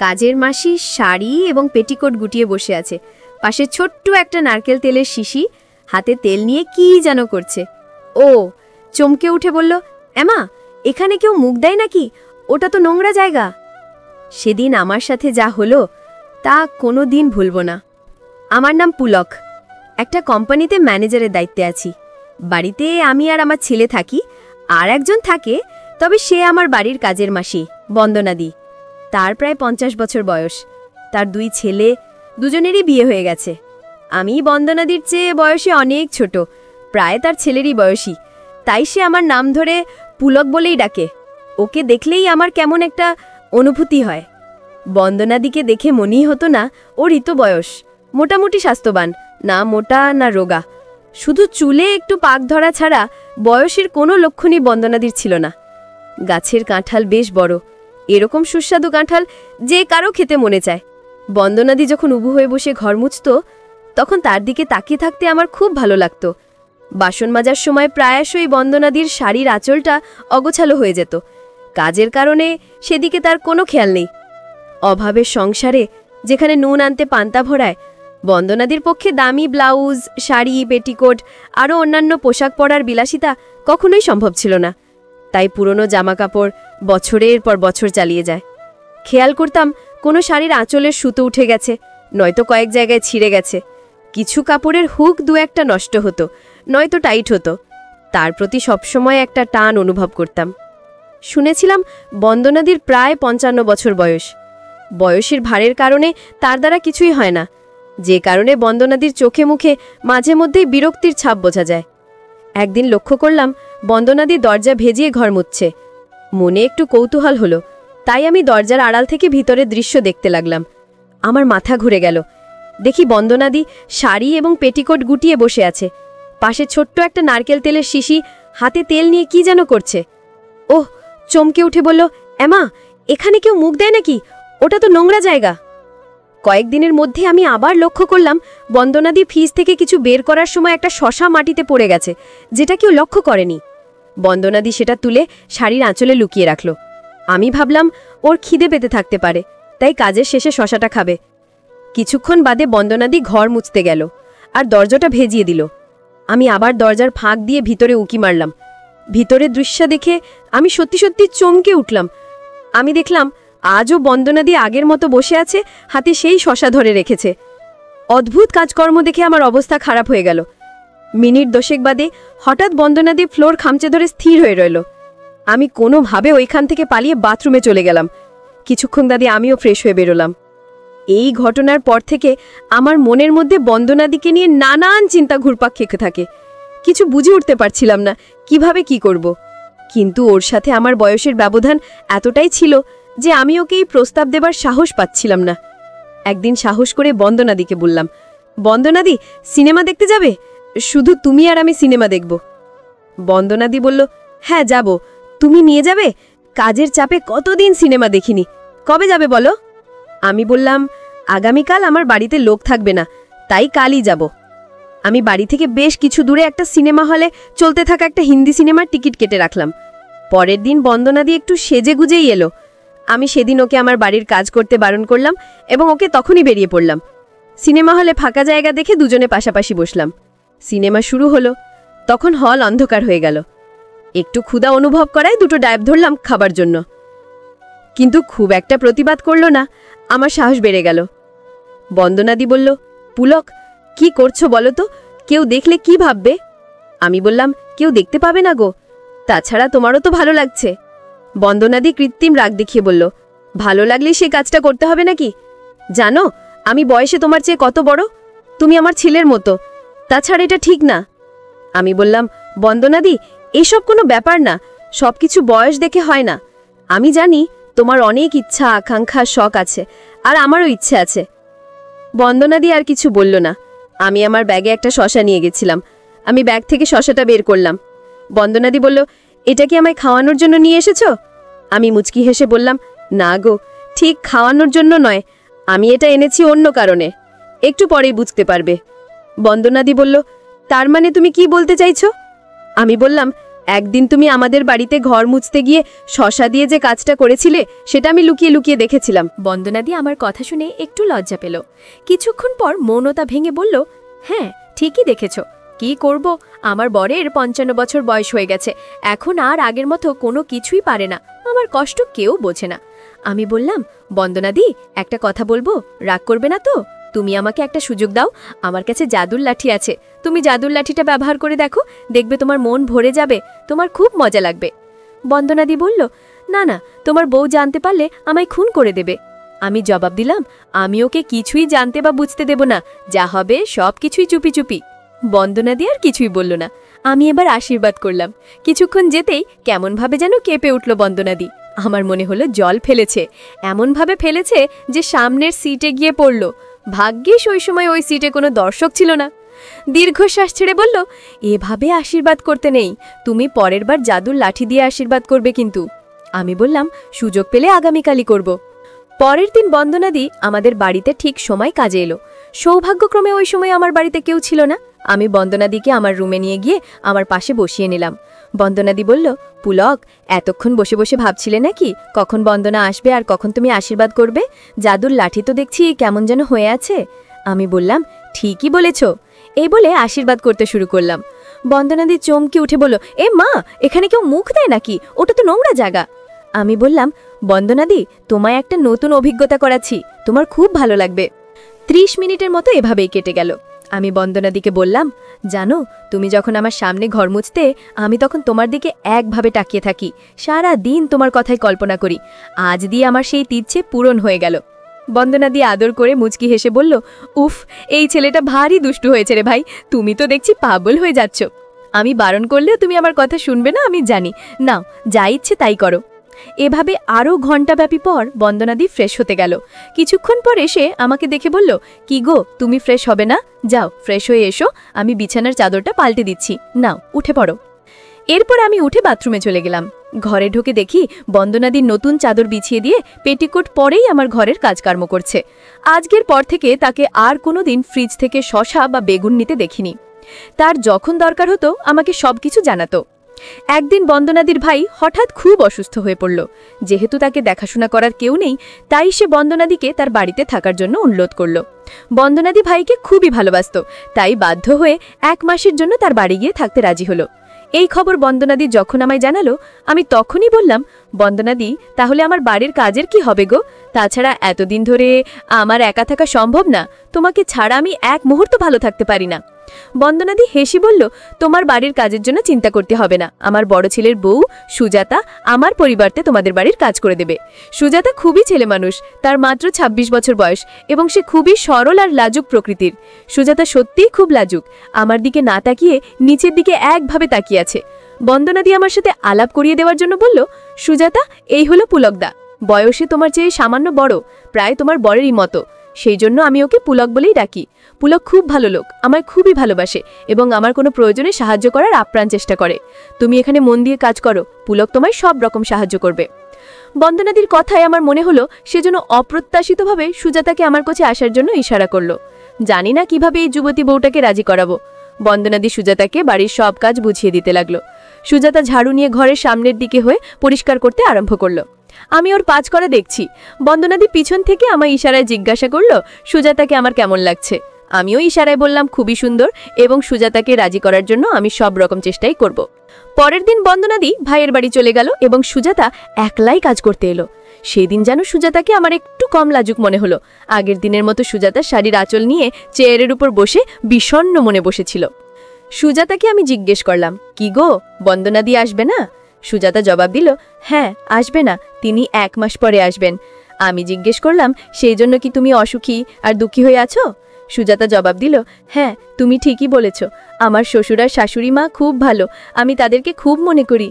কাজের মাসি শাড়ি এবং পেটিকোট গুটিয়ে বসে আছে। পাশে ছোট্ট একটা নারকেল তেলের শিশি, হাতে তেল নিয়ে কি যেন করছে। ও চমকে উঠে বলল, এমা, এখানে কেউ মুখ দেয় নাকি? ওটা তো নোংরা জায়গা। সেদিন আমার সাথে যা হলো তা কোনো দিন ভুলব না। আমার নাম পুলক, একটা কোম্পানিতে ম্যানেজারের দায়িত্বে আছি। বাড়িতে আমি আর আমার ছেলে থাকি, আর একজন থাকে, তবে সে আমার বাড়ির কাজের মাসি, বন্দনাদি। তার প্রায় 50 বছর বয়স। তার 2 ছেলে, দুজনেরই বিয়ে হয়ে গেছে। আমি বন্দনাদির চেয়ে বয়সে অনেক ছোট, প্রায় তার ছেলেরই বয়সী, তাই সে আমার নাম ধরে পুলক বলেই ডাকে। ওকে দেখলেই আমার কেমন একটা অনুভূতি হয়। বন্দনাদিকে দেখে মনেই হতো না ওর ইতো বয়স। মোটামুটি স্বাস্থ্যবান, না মোটা না রোগা, শুধু চুলে একটু পাক ধরা ছাড়া বয়সের কোনো লক্ষণই বন্দনাদির ছিল না। গাছের কাঁঠাল বেশ বড়, এরকম সুস্বাদু কাঁঠাল যে কারো খেতে মনে চায়। বন্দনাদি যখন উবু হয়ে বসে ঘর মুছত, তখন তার দিকে তাকিয়ে থাকতে আমার খুব ভালো লাগতো। বাসন মাজার সময় প্রায়শই বন্দনাদির শাড়ির আঁচলটা অগোছালো হয়ে যেত। কাজের কারণে সেদিকে তার কোনো খেয়াল নেই। অভাবের সংসারে যেখানে নুন আনতে পান্তা ভরায়, বন্দনাদির পক্ষে দামি ব্লাউজ, শাড়ি, পেটিকোট আরও অন্যান্য পোশাক পরার বিলাসিতা কখনোই সম্ভব ছিল না। তাই পুরনো জামাকাপড় বছরের পর বছর চালিয়ে যায়। খেয়াল করতাম কোনো শাড়ির আঁচলের সুতো উঠে গেছে, নয়তো কয়েক জায়গায় ছিঁড়ে গেছে। কিছু কাপড়ের হুক 2-1টা নষ্ট হতো, নয়তো টাইট হতো। তার প্রতি সবসময় একটা টান অনুভব করতাম। শুনেছিলাম বন্দনাদির প্রায় 55 বছর বয়স। বয়সের ভারের কারণে তার দ্বারা কিছুই হয় না, যে কারণে বন্দনাদির চোখে মুখে মাঝে মধ্যেই বিরক্তির ছাপ বোঝা যায়। একদিন লক্ষ্য করলাম বন্দনাদি দরজা ভেজিয়ে ঘর মুছছে। মনে একটু কৌতূহল হলো, তাই আমি দরজার আড়াল থেকে ভিতরের দৃশ্য দেখতে লাগলাম। আমার মাথা ঘুরে গেল। দেখি বন্দনাদি শাড়ি এবং পেটিকোট গুটিয়ে বসে আছে। পাশে ছোট্ট একটা নারকেল তেলের শিশি, হাতে তেল নিয়ে কি যেন করছে। ওহ, চমকে উঠে বলল, এমা, এখানে কেউ মুখ দেয় নাকি? ওটা তো নোংরা জায়গা। কয়েকদিনের মধ্যে আমি আবার লক্ষ্য করলাম বন্দনাদি ফ্রিজ থেকে কিছু বের করার সময় একটা শশা মাটিতে পড়ে গেছে, যেটা কেউ লক্ষ্য করেনি। বন্দনাদি সেটা তুলে শাড়ির আঁচলে লুকিয়ে রাখল। আমি ভাবলাম ওর খিদে পেতে থাকতে পারে, তাই কাজের শেষে শশাটা খাবে। কিছুক্ষণ বাদে বন্দনাদি ঘর মুছতে গেল আর দরজাটা ভেজিয়ে দিল। আমি আবার দরজার ফাঁক দিয়ে ভিতরে উঁকি মারলাম। ভিতরের দৃশ্য দেখে আমি সত্যি সত্যি চমকে উঠলাম। আমি দেখলাম আজও বন্দনাদি আগের মতো বসে আছে, হাতে সেই শশা ধরে রেখেছে। অদ্ভুত কাজকর্ম দেখে আমার অবস্থা খারাপ হয়ে গেল। মিনিট 10 বাদে হঠাৎ বন্দনাদি ফ্লোর খামচে ধরে স্থির হয়ে রইল। আমি কোনোভাবে ওইখান থেকে পালিয়ে বাথরুমে চলে গেলাম। কিছুক্ষণ বাদে আমিও ফ্রেশ হয়ে বেরোলাম। এই ঘটনার পর থেকে আমার মনের মধ্যে বন্দনাদিকে নিয়ে নানান চিন্তা ঘুরপাক খেতে থাকে। কিছু বুঝে উঠতে পারছিলাম না কিভাবে কি করব। কিন্তু ওর সাথে আমার বয়সের ব্যবধান এতটাই ছিল যে আমি ওকে এই প্রস্তাব দেবার সাহস পাচ্ছিলাম না। একদিন সাহস করে বন্দনাদিকে বললাম, বন্দনাদি, সিনেমা দেখতে যাবে? শুধু তুমি আর আমি সিনেমা দেখব। বন্দনাদি বলল, হ্যাঁ যাব। তুমি নিয়ে যাবে? কাজের চাপে কতদিন সিনেমা দেখিনি। কবে যাবে বলো? আমি বললাম, আগামীকাল আমার বাড়িতে লোক থাকবে না, তাই কালই যাব। আমি বাড়ি থেকে বেশ কিছু দূরে একটা সিনেমা হলে চলতে থাকা একটা হিন্দি সিনেমার টিকিট কেটে রাখলাম। পরের দিন বন্দনাদি একটু সেজে গুজেই এলো। আমি সেদিন ওকে আমার বাড়ির কাজ করতে বারণ করলাম এবং ওকে তখনই বেরিয়ে পড়লাম। সিনেমা হলে ফাঁকা জায়গা দেখে দুজনে পাশাপাশি বসলাম। সিনেমা শুরু হলো। তখন হল অন্ধকার হয়ে গেল। একটু ক্ষুধা অনুভব করায় 2টো ডায়েব ধরলাম খাবার জন্য, কিন্তু খুব একটা প্রতিবাদ করল না। আমার সাহস বেড়ে গেল। বন্দনাদি বলল, পুলক, কি করছো বলো তো? কেউ দেখলে কি ভাববে? আমি বললাম, কেউ দেখতে পাবে না গো, তাছাড়া তোমারও তো ভালো লাগছে। বন্দনাদি কৃত্রিম রাগ দেখিয়ে বলল, ভালো লাগলে সে কাজটা করতে হবে নাকি? জানো আমি বয়সে তোমার চেয়ে কত বড়? তুমি আমার ছেলের মতো, তাছাড়া এটা ঠিক না। আমি বললাম, বন্দনাদি, এসব কোনো ব্যাপার না, সবকিছু বয়স দেখে হয় না। আমি জানি তোমার অনেক ইচ্ছা, আকাঙ্ক্ষা, শখ আছে, আর আমারও ইচ্ছে আছে। বন্দনাদি আর কিছু বলল না। আমি আমার ব্যাগে একটা শশা নিয়ে গেছিলাম। আমি ব্যাগ থেকে শশাটা বের করলাম। বন্দনাদি বলল, এটা কি আমায় খাওয়ানোর জন্য নিয়ে এসেছো? আমি মুচকি হেসে বললাম, না গো, ঠিক খাওয়ানোর জন্য নয়, আমি এটা এনেছি অন্য কারণে, একটু পরেই বুঝতে পারবে। বন্দনাদি বলল, তার মানে তুমি কি বলতে চাইছো? আমি বললাম, একদিন তুমি আমাদের বাড়িতে ঘর মুছতে গিয়ে শশা দিয়ে যে কাজটা করেছিলে সেটা আমি লুকিয়ে লুকিয়ে দেখেছিলাম। বন্দনাদি আমার কথা শুনে একটু লজ্জা পেল। কিছুক্ষণ পর মৌনতা ভেঙে বলল, হ্যাঁ ঠিকই দেখেছ। কি করব, আমার বরের 55 বছর বয়স হয়ে গেছে, এখন আর আগের মতো কোনো কিছুই পারে না, আমার কষ্ট কেউ বোঝে না। আমি বললাম, বন্দনাদি একটা কথা বলবো, রাগ করবে না তো? তুমি আমাকে একটা সুযোগ দাও, আমার কাছে জাদুর লাঠি আছে, তুমি জাদুর লাঠিটা ব্যবহার করে দেখো, দেখবে তোমার মন ভরে যাবে, তোমার খুব মজা লাগবে। বন্দনাদি বলল, না না, তোমার বউ জানতে পারলে আমায় খুন করে দেবে। আমি জবাব দিলাম, আমি ওকে কিছুই জানতে বা বুঝতে দেব না, যা হবে সব কিছুই চুপি চুপি। বন্দনাদি আর কিছুই বলল না। আমি এবার আশীর্বাদ করলাম। কিছুক্ষণ যেতেই কেমনভাবে যেন কেঁপে উঠল বন্দনাদি। আমার মনে হলো জল ফেলেছে, এমনভাবে ফেলেছে যে সামনের সিটে গিয়ে পড়ল। ভাগ্যিস ওই সময় ওই সিটে কোনো দর্শক ছিল না। দীর্ঘশ্বাস ছেড়ে বলল, এভাবে আশীর্বাদ করতে নেই, তুমি পরের বার জাদুর লাঠি দিয়ে আশীর্বাদ করবে কিন্তু। আমি বললাম, সুযোগ পেলে আগামীকালই করব। পরের দিন বন্দনাদি আমাদের বাড়িতে ঠিক সময় কাজে এলো। সৌভাগ্যক্রমে ওই সময় আমার বাড়িতে কেউ ছিল না। আমি বন্দনাদিকে আমার রুমে নিয়ে গিয়ে আমার পাশে বসিয়ে নিলাম। বন্দনাদি বলল, পুলক, এতক্ষণ বসে বসে ভাবছিলে নাকি কখন বন্দনা আসবে আর কখন তুমি আশীর্বাদ করবে? জাদুর লাঠি তো দেখছি কেমন যেন হয়ে আছে। আমি বললাম, ঠিকই বলেছ। এই বলে আশীর্বাদ করতে শুরু করলাম। বন্দনাদি চমকে উঠে বলল, এ মা, এখানে কেউ মুখ দেয় নাকি? ওটা তো নোংরা জায়গা। আমি বললাম, বন্দনাদি, তোমায় একটা নতুন অভিজ্ঞতা করাচ্ছি, তোমার খুব ভালো লাগবে। 30 মিনিটের মতো এভাবেই কেটে গেল। আমি বন্দনাদিকে বললাম, জানো, তুমি যখন আমার সামনে ঘর মুছতে, আমি তখন তোমার দিকে একভাবে তাকিয়ে থাকি, সারা দিন তোমার কথাই কল্পনা করি। আজ দিয়ে আমার সেই ইচ্ছে পূরণ হয়ে গেল। বন্দনাদি আদর করে মুচকি হেসে বলল, উফ, এই ছেলেটা ভারী দুষ্টু হয়েছে রে ভাই, তুমি তো দেখছি পাগল হয়ে যাচ্ছ। আমি বারণ করলেও তুমি আমার কথা শুনবে না আমি জানি, নাও যা ইচ্ছে তাই করো। এভাবে আরও ঘণ্টাব্যাপী পর বন্দনাদি ফ্রেশ হতে গেল। কিছুক্ষণ পর এসে আমাকে দেখে বলল, কি গো, তুমি ফ্রেশ হবে না? যাও ফ্রেশ হয়ে এসো, আমি বিছানার চাদরটা পাল্টে দিচ্ছি, নাও উঠে পড়ো। এরপর আমি উঠে বাথরুমে চলে গেলাম। ঘরে ঢুকে দেখি বন্দনাদির নতুন চাদর বিছিয়ে দিয়ে পেটিকোট পরেই আমার ঘরের কাজকর্ম করছে। আজকের পর থেকে তাকে আর কোনোদিন ফ্রিজ থেকে শশা বা বেগুন নিতে দেখিনি। তার যখন দরকার হতো আমাকে সবকিছু জানাতো। একদিন বন্দনাদির ভাই হঠাৎ খুব অসুস্থ হয়ে পড়ল। যেহেতু তাকে দেখাশোনা করার কেউ নেই, তাই সে বন্দনাদিকে তার বাড়িতে থাকার জন্য অনুরোধ করল। বন্দনাদি ভাইকে খুবই ভালোবাসত, তাই বাধ্য হয়ে 1 মাসের জন্য তার বাড়ি গিয়ে থাকতে রাজি হলো। এই খবর বন্দনাদি যখন আমায় জানালো, আমি তখনই বললাম, বন্দনাদি, তাহলে আমার বাড়ির কাজের কি হবে গো? তাছাড়া এতদিন ধরে আমার একা থাকা সম্ভব না, তোমাকে ছাড়া আমি এক মুহূর্ত ভালো থাকতে পারি না। বন্দনাদি হেসে বলল, তোমার বাড়ির কাজের জন্য চিন্তা করতে হবে না, আমার বড় ছেলের বউ সুজাতা আমার পরিবারতে তোমাদের বাড়ির কাজ করে দেবে। সুজাতা খুবই ছেলে মানুষ, তার মাত্র 26 বছর বয়স এবং সে খুবই সরল আর লাজুক প্রকৃতির। সুজাতা সত্যিই খুব লাজুক, আমার দিকে না তাকিয়ে নিচের দিকে একভাবে তাকিয়ে আছে। বন্দনাদি আমার সাথে আলাপ করিয়ে দেওয়ার জন্য বলল, সুজাতা, এই হলো পুলকদা, বয়সে তোমার চেয়ে সামান্য বড়, প্রায় তোমার বরেরই মতো, সেই জন্য আমি ওকে পুলক বলেই ডাকি। পুলক খুব ভালো লোক, আমায় খুবই ভালোবাসে এবং আমার কোনো প্রয়োজনে সাহায্য করার আপ্রাণ চেষ্টা করে। তুমি এখানে মন দিয়ে কাজ করো, পুলক তোমায় সব রকম সাহায্য করবে। বন্দনাদির কথায় আমার মনে হলো সেজন্য অপ্রত্যাশিতভাবে সুজাতাকে আমার কাছে আসার জন্য ইশারা করলো। জানি না কিভাবে এই যুবতী বউটাকে রাজি করাবো। বন্দনাদি সুজাতাকে বাড়ির সব কাজ বুঝিয়ে দিতে লাগলো। সুজাতা ঝাড়ু নিয়ে ঘরের সামনের দিকে হয়ে পরিষ্কার করতে আরম্ভ করলো। আমি ওর কাজ করা দেখছি। বন্দনাদি পিছন থেকে আমায় ইশারায় জিজ্ঞাসা করলো, সুজাতাকে আমার কেমন লাগছে? আমিও ইশারায় বললাম, খুবই সুন্দর, এবং সুজাতাকে রাজি করার জন্য আমি সব রকম চেষ্টাই করব। পরের দিন বন্দনাদি ভাইয়ের বাড়ি চলে গেল এবং সুজাতা একলাই কাজ করতে এলো। সেদিন যেন সুজাতাকে আমার একটু কম লাজুক মনে হলো। আগের দিনের মতো সুজাতা শাড়ির আঁচল নিয়ে চেয়ারের উপর বসে বিষণ্ণ মনে বসেছিল। সুজাতাকে আমি জিজ্ঞেস করলাম, কি গো, বন্দনাদি আসবে না? সুজাতা জবাব দিল, হ্যাঁ আসবে না, তিনি 1 মাস পরে আসবেন। আমি জিজ্ঞেস করলাম, সেই জন্য কি তুমি অসুখী আর দুঃখী হয়ে আছো? সুজাতা জবাব দিল, হ্যাঁ তুমি ঠিকই বলেছ, আমার শ্বশুর আর শাশুড়ি মা খুব ভালো, আমি তাদেরকে খুব মনে করি।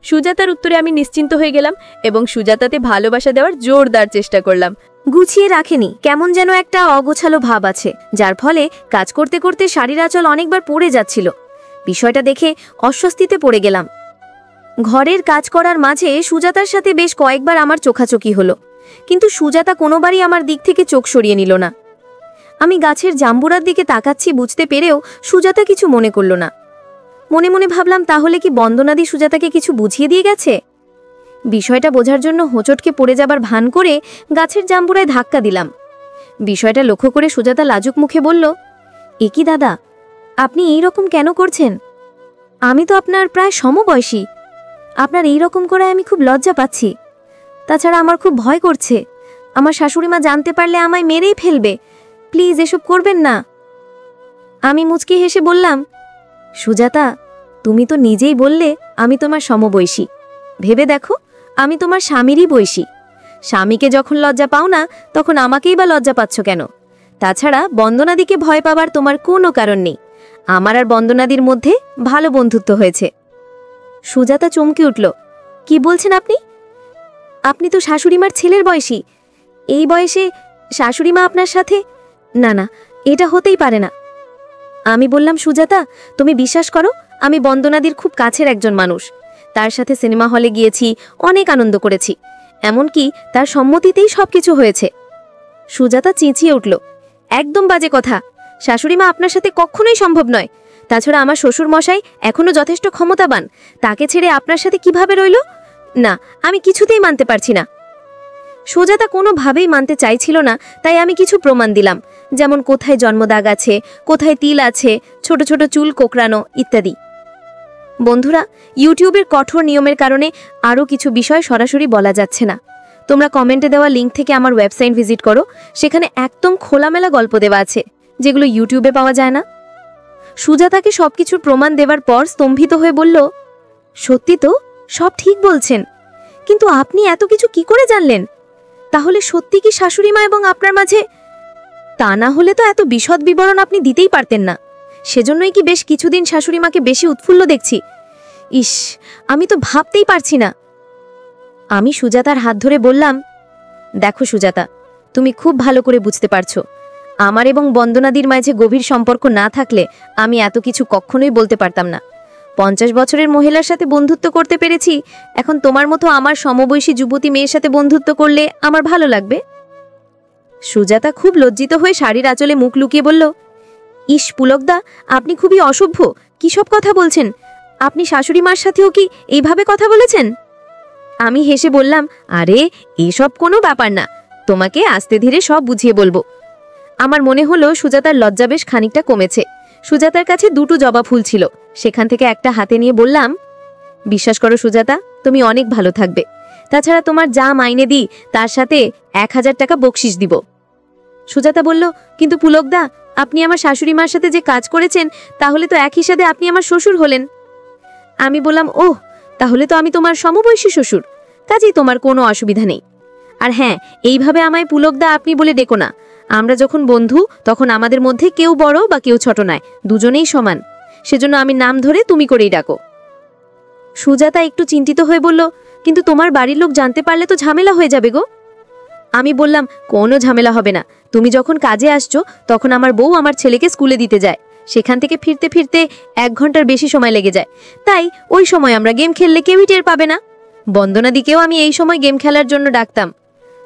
সুজাতার উত্তরে আমি নিশ্চিন্ত হয়ে গেলাম এবং সুজাতাতে ভালোবাসা দেওয়ার জোরদার চেষ্টা করলাম। গুছিয়ে রাখেনি, কেমন যেন একটা অগোছালো ভাব আছে, যার ফলে কাজ করতে করতে শাড়ির আঁচল অনেকবার পড়ে যাচ্ছিল। বিষয়টা দেখে অস্বস্তিতে পড়ে গেলাম। ঘরের কাজ করার মাঝে সুজাতার সাথে বেশ কয়েকবার আমার চোখাচোখি হলো, কিন্তু সুজাতা কোনোবারই আমার দিক থেকে চোখ সরিয়ে নিল না। আমি গাছের জাম্বুরার দিকে তাকাচ্ছি বুঝতে পেরেও সুজাতা কিছু মনে করল না। মনে মনে ভাবলাম, তাহলে কি বন্দনাদি সুজাতাকে কিছু বুঝিয়ে দিয়ে গেছে? বিষয়টা বোঝার জন্য হোঁচটকে পড়ে যাবার ভান করে গাছের জাম্বুরায় ধাক্কা দিলাম। বিষয়টা লক্ষ্য করে সুজাতা লাজুক মুখে বলল, এ কি দাদা, আপনি এই রকম কেন করছেন? আমি তো আপনার প্রায় সমবয়সী। আপনার এই রকম করায় আমি খুব লজ্জা পাচ্ছি। তাছাড়া আমার খুব ভয় করছে। আমার শাশুড়িমা জানতে পারলে আমায় মেরেই ফেলবে। প্লিজ এসব করবেন না। আমি মুচকি হেসে বললাম, সুজাতা, তুমি তো নিজেই বললে আমি তোমার সমবয়সী। ভেবে দেখো, আমি তোমার স্বামীরই বয়সী। স্বামীকে যখন লজ্জা পাও না, তখন আমাকেই বা লজ্জা পাচ্ছ কেন? তাছাড়া বন্দনাদিকে ভয় পাবার তোমার কোনো কারণ নেই। আমার আর বন্দনাদির মধ্যে ভালো বন্ধুত্ব হয়েছে। সুজাতা চমকে উঠল, কি বলছেন আপনি? আপনি তো শাশুড়িমার ছেলের বয়সী। এই বয়সে শাশুড়িমা আপনার সাথে? না না, এটা হতেই পারে না। আমি বললাম, সুজাতা, তুমি বিশ্বাস করো, আমি বন্দনাদির খুব কাছের একজন মানুষ। তার সাথে সিনেমা হলে গিয়েছি, অনেক আনন্দ করেছি। এমনকি তার সম্মতিতেই সবকিছু হয়েছে। সুজাতা চেঁচিয়ে উঠল, একদম বাজে কথা। শাশুড়িমা আপনার সাথে কখনোই সম্ভব নয়। তাছাড়া আমার শ্বশুর মশাই এখনো যথেষ্ট ক্ষমতাবান। তাকে ছেড়ে আপনার সাথে কিভাবে রইল? না, আমি কিছুতেই মানতে পারছি না। সুজাতা কোনোভাবেই মানতে চাইছিল না, তাই আমি কিছু প্রমাণ দিলাম, যেমন কোথায় জন্মদাগ আছে, কোথায় তিল আছে, ছোট ছোট চুল কোঁকড়ানো ইত্যাদি। বন্ধুরা, ইউটিউবের কঠোর নিয়মের কারণে আরও কিছু বিষয় সরাসরি বলা যাচ্ছে না। তোমরা কমেন্টে দেওয়া লিঙ্ক থেকে আমার ওয়েবসাইট ভিজিট করো। সেখানে একদম খোলামেলা গল্প দেওয়া আছে, যেগুলো ইউটিউবে পাওয়া যায় না। সুজাতাকে সবকিছুর প্রমাণ দেওয়ার পর স্তম্ভিত হয়ে বলল, সত্যি তো, সব ঠিক বলছেন, কিন্তু আপনি এত কিছু কি করে জানলেন? তাহলে সত্যি কি শাশুড়িমা এবং আপনার মাঝে? তা না হলে তো এত বিশদ বিবরণ আপনি দিতেই পারতেন না। সেজন্যই কি বেশ কিছুদিন শাশুড়িমাকে বেশি উৎফুল্ল দেখছি। ইস, আমি তো ভাবতেই পারছি না। আমি সুজাতার হাত ধরে বললাম, দেখো সুজাতা, তুমি খুব ভালো করে বুঝতে পারছো, আমার এবং বন্দনাদির মাঝে গভীর সম্পর্ক না থাকলে আমি এত কিছু কখনোই বলতে পারতাম না। 50 বছরের মহিলার সাথে বন্ধুত্ব করতে পেরেছি, এখন তোমার মতো আমার সমবয়সী যুবতী মেয়ের সাথে বন্ধুত্ব করলে আমার ভালো লাগবে? সুজাতা খুব লজ্জিত হয়ে শাড়ির আঁচলে মুখ লুকিয়ে বলল, ইস পুলকদা, আপনি খুবই অসভ্য। কি সব কথা বলছেন? আপনি শাশুড়ি মার সাথেও কি এইভাবে কথা বলেছেন? আমি হেসে বললাম, আরে এসব কোনো ব্যাপার না, তোমাকে আস্তে ধীরে সব বুঝিয়ে বলবো। আমার মনে হলো সুজাতার লজ্জা বেশ খানিকটা কমেছে। সুজাতার কাছে দুটো জবা ফুল ছিল, সেখান থেকে একটা হাতে নিয়ে বললাম, বিশ্বাস করো সুজাতা, তুমি অনেক ভালো থাকবে। তাছাড়া তোমার যা মাইনে দিই তার সাথে 1000 টাকা বকশিস দিব। সুজাতা বলল, কিন্তু পুলকদা, আপনি আমার শাশুড়ি মার সাথে যে কাজ করেছেন, তাহলে তো এক হিসাবে আপনি আমার শ্বশুর হলেন। আমি বললাম, ওহ, তাহলে তো আমি তোমার সমবয়সী শ্বশুর, কাজেই তোমার কোনো অসুবিধা নেই। আর হ্যাঁ, এইভাবে আমায় পুলকদা আপনি বলে ডেকো না। আমরা যখন বন্ধু, তখন আমাদের মধ্যে কেউ বড় বা কেউ ছোট নয়, দুজনেই সমান। সেজন্য আমি নাম ধরে তুমি করেই ডাকো। সুজাতা একটু চিন্তিত হয়ে বলল, কিন্তু তোমার বাড়ির লোক জানতে পারলে তো ঝামেলা হয়ে যাবে গো। আমি বললাম, কোনো ঝামেলা হবে না। তুমি যখন কাজে আসছো, তখন আমার বউ আমার ছেলেকে স্কুলে দিতে যায়। সেখান থেকে ফিরতে ফিরতে 1 ঘন্টার বেশি সময় লেগে যায়। তাই ওই সময় আমরা গেম খেললে কেউই টের পাবে না। বন্দনাদিকেও আমি এই সময় গেম খেলার জন্য ডাকতাম।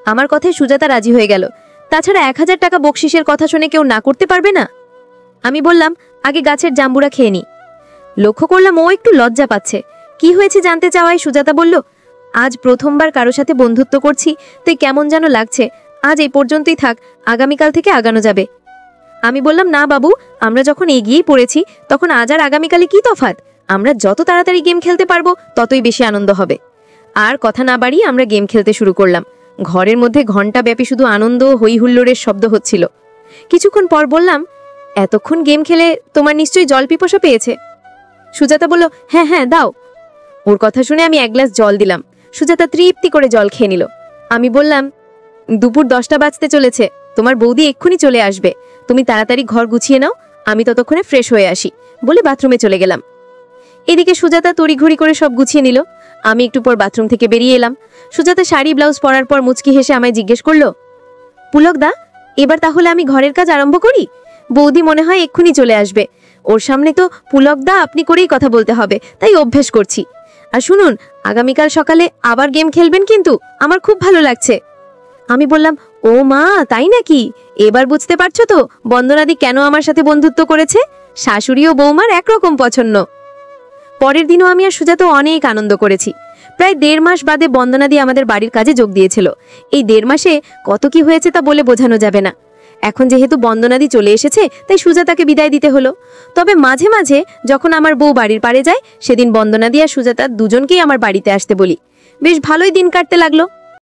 আমার কথায় সুজাতা রাজি হয়ে গেল। তাছাড়া 1000 টাকা বকশিসের কথা শুনে কেউ না করতে পারবে না। আমি বললাম, আগে গাছের জাম্বুরা খেয়ে নি। লক্ষ্য করলাম ও একটু লজ্জা পাচ্ছে। কি হয়েছে জানতে চাওয়ায় সুজাতা বলল, আজ প্রথমবার কারো সাথে বন্ধুত্ব করছি, তাই কেমন যেন লাগছে। আজ এই পর্যন্তই থাক, আগামীকাল থেকে আগানো যাবে। আমি বললাম, না বাবু, আমরা যখন এগিয়েই পড়েছি, তখন আজ আর আগামীকালে কি তফাৎ? আমরা যত তাড়াতাড়ি গেম খেলতে পারবো ততই বেশি আনন্দ হবে। আর কথা না বাড়িয়ে আমরা গেম খেলতে শুরু করলাম। ঘরের মধ্যে ঘণ্টা ব্যাপী শুধু আনন্দ ও হই হুল্লোড়ের শব্দ হচ্ছিল। কিছুক্ষণ পর বললাম, এতক্ষণ গেম খেলে তোমার নিশ্চয়ই জল পিপাসা পেয়েছে। সুজাতা বলল, হ্যাঁ হ্যাঁ, দাও। ওর কথা শুনে আমি 1 গ্লাস জল দিলাম। সুজাতা তৃপ্তি করে জল খেয়ে নিল। আমি বললাম, দুপুর 10টা বাজতে চলেছে, তোমার বৌদি এক্ষুনি চলে আসবে। তুমি তাড়াতাড়ি ঘর গুছিয়ে নাও, আমি ততক্ষণে ফ্রেশ হয়ে আসি, বলে বাথরুমে চলে গেলাম। এদিকে সুজাতা তড়িঘড়ি করে সব গুছিয়ে নিল। আমি একটু পর বাথরুম থেকে বেরিয়ে এলাম। সুজাতা শাড়ি ব্লাউজ পরার পর মুচকি হেসে আমায় জিজ্ঞেস করলো, পুলকদা, এবার তাহলে আমি ঘরের কাজ আরম্ভ করি? বৌদি মনে হয় এক্ষুনি চলে আসবে। ওর সামনে তো পুলকদা আপনি করেই কথা বলতে হবে, তাই অভ্যেস করছি। আর শুনুন, আগামীকাল সকালে আবার গেম খেলবেন কিন্তু, আমার খুব ভালো লাগছে। আমি বললাম, ও মা, তাই নাকি? এবার বুঝতে পারছো তো বন্দনাদি কেন আমার সাথে বন্ধুত্ব করেছে? শাশুড়ি ও বৌমার একরকম পছন্দ। পরের দিনও আমি আর সুজাতা অনেক আনন্দ করেছি। প্রায় 1.5 মাস বাদে বন্দনাদি আমাদের বাড়ির কাজে যোগ দিয়েছিল। এই 1.5 মাসে কত কি হয়েছে তা বলে বোঝানো যাবে না। এখন যেহেতু বন্দনাদি চলে এসেছে, তাই সুজাতাকে বিদায় দিতে হলো। তবে মাঝে মাঝে যখন আমার বউ বাড়ির পাড়ে যায়, সেদিন বন্দনাদি আর সুজাতা দুজনকেই আমার বাড়িতে আসতে বলি। বেশ ভালোই দিন কাটতে লাগলো।